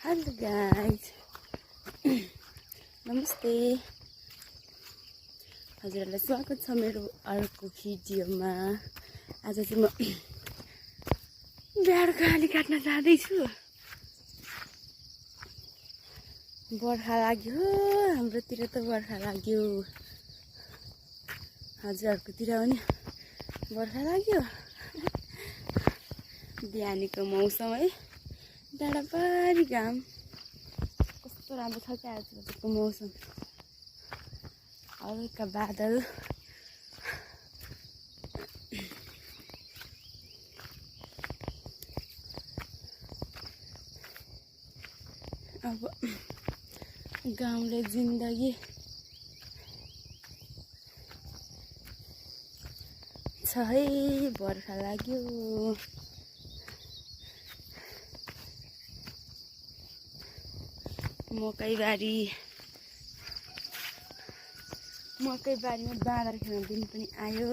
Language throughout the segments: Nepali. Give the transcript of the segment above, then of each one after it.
हेलो गाइज नमस्ते हजुरहरूलाई स्वागत छ मेरो अर्को भिडियोमा। आज चाहिँ म बिहारको आली काट्न जाँदैछु। बर्खा लाग्यो, हाम्रोतिर त बर्खा लाग्यो। हजुरहरूकोतिर पनि बर्खा लाग्यो। बिहानीको मौसम है, डाँडापारी घाम, कस्तो राम्रो छ क्या आजको मौसम। हल्का बादल, अब गाउँले जिन्दगी छ है। बर्खा लाग्यो, मकै बारीमा बाँदर खेल्ने दिन पनि आयो।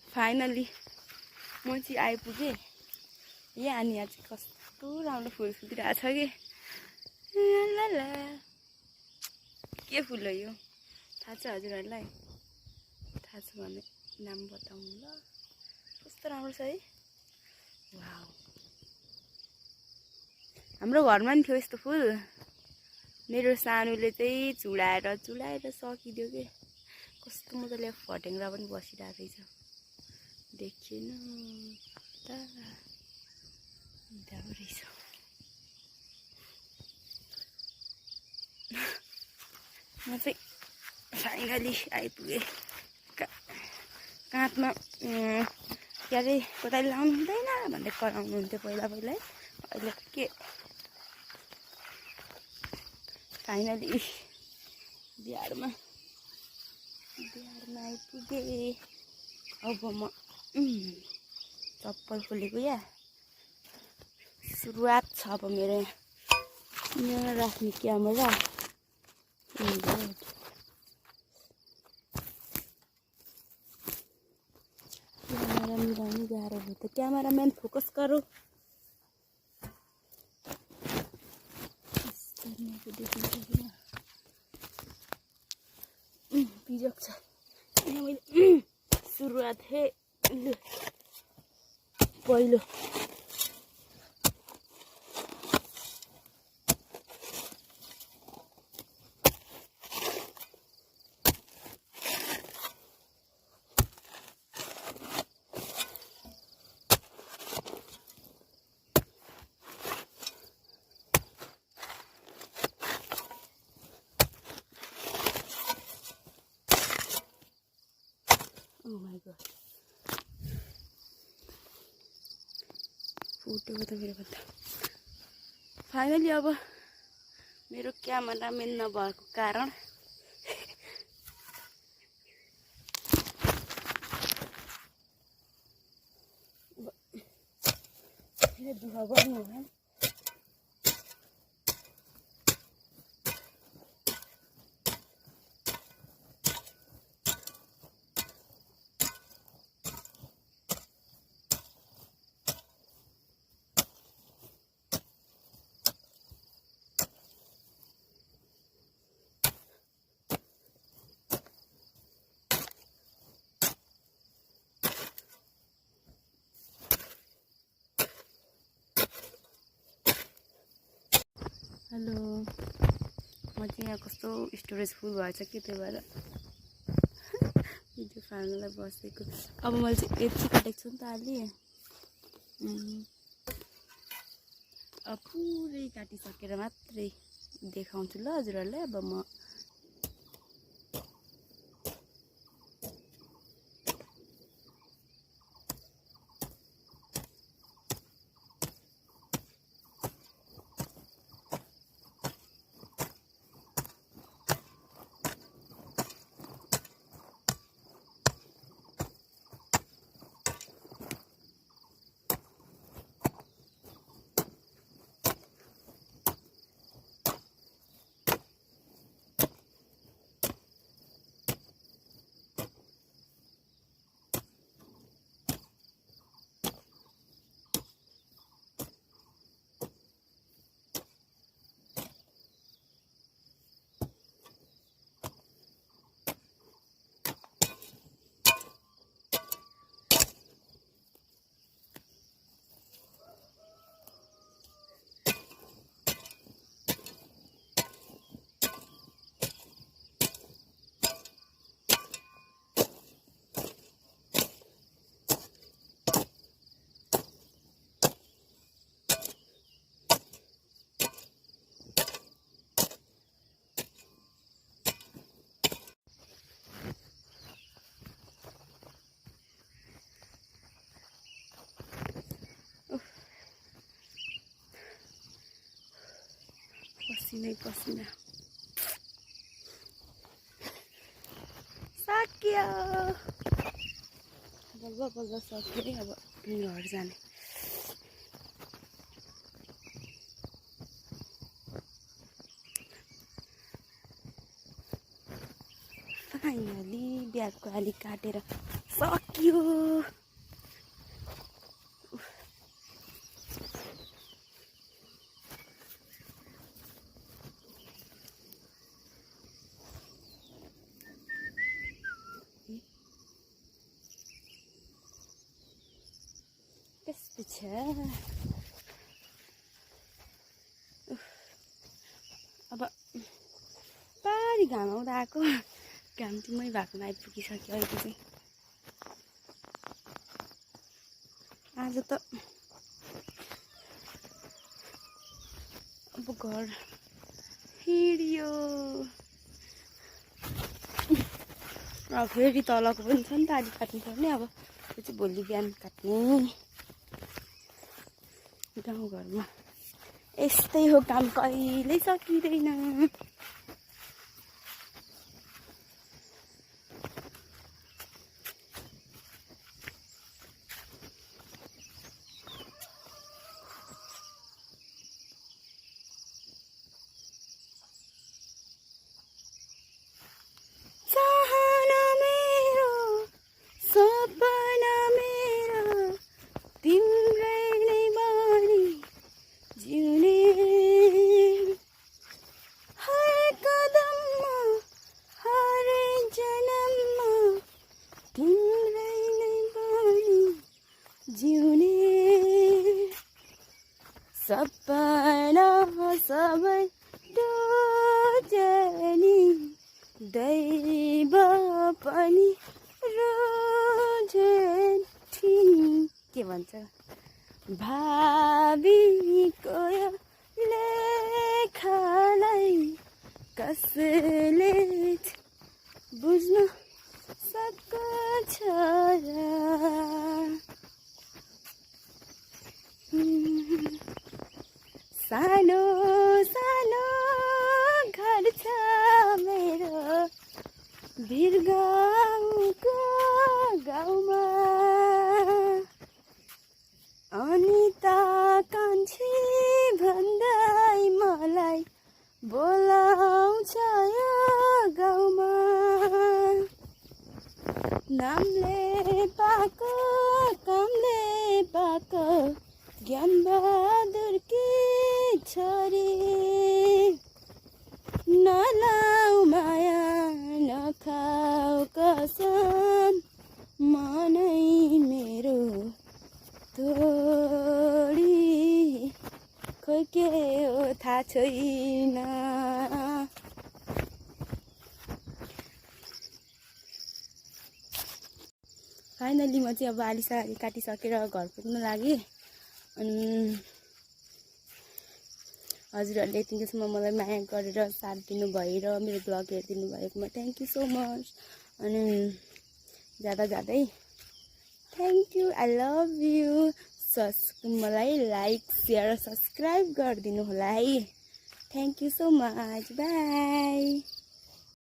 फाइनली म चाहिँ आइपुगेँ। यहाँ चाहिँ कस्तो राम्रो फुल फुलिरहेको छ कि। ला के फुल हो यो, थाहा छ हजुरहरूलाई? थाहा छ भने नाम बताउनु ल। कस्तो राम्रो छ है। वाउ, हाम्रो घरमा नि थियो यस्तो फुल। मेरो सानोले चाहिँ चुडाएर सकिदियो कि। कस्तो मजाले फटेङ्ग्रा पनि बसिरहेको रहेछ। देखिएन त, दामी रहेछ। म चाहिँ फाइनली आइपुगेँ। काँधमा के अरे कोदाली लाउनु हुँदैन भन्दै कराउनु हुन्थ्यो पहिला। अहिले के फाइनली बिहारमा आइपुगेँ। अब म चप्पल खोलेको या सुरुवात छ अब मेरो यहाँ राख्ने क्यामेरा। क्यामेरा मिलाउनु गाह्रो भयो त। क्यामेराम्यान फोकस गरौँ। बिजोक छ मैले सुरुवात है पहिलो। Oh my god, फुटेको त मेरो त। फाइनली अब मेरो क्यामेराम्यान नभएको कारण दुःख गर्नु होला। हेलो, म चाहिँ यहाँ कस्तो स्टोरेज फुल भएछ कि, त्यही भएर भिडियो फाल्नलाई बसेको। अब मैले चाहिँ एज चाहिँ काटेको छु नि त अलि। अब पुरै काटिसकेर मात्रै देखाउँछु ल हजुरहरूलाई। अब म पसिनै पसिना सक्यो बल्ल बल्ल सक्यो है अब घर जाने फाइनली बिहाको आली काटेर सक्यो त्यसपछि अब पारी घाम आउँदा आएको घाम चाहिँ मै भएकोमा आइपुगिसक्यो अहिले चाहिँ आज त अब घर हिँड्यो अब फेरि तलको पनि छ नि त आली काट्नुपर्ने अब त्यो चाहिँ भोलि बिहान काट्ने गाउँघरमा यस्तै हो काम कहिल्यै सकिँदैन सपना सबै डोजनी दैव पनि रोजेठी के भन्छ भावीको लेखलाई कसले बुझ्न सक्छ र सानो सानो घर छ मेरो वीरगाउँको गाउँमा अनिता कान्छी भन्दै मलाई बोलाउँछ यो गाउँमा नामले पाएको कामले पाएको ज्ञान बहादुरकी छोरी नलाऊ माया नखाऊ कसम मनै मेरो तोडी खोइ के हो थाहा छैन फाइनली म चाहिँ अब आली काटिसकेर घर पुग्न लागेँ अनि हजुरहरूले यतिसम्म मलाई माया गरेर साथ दिनुभयो र मेरो ब्लग हेरिदिनु भएकोमा थ्याङ्क यू सो मच अनि जाँदै thank you I love you मलाई लाइक सेयर सब्सक्राइब गरिदिनु होला है thank you so much by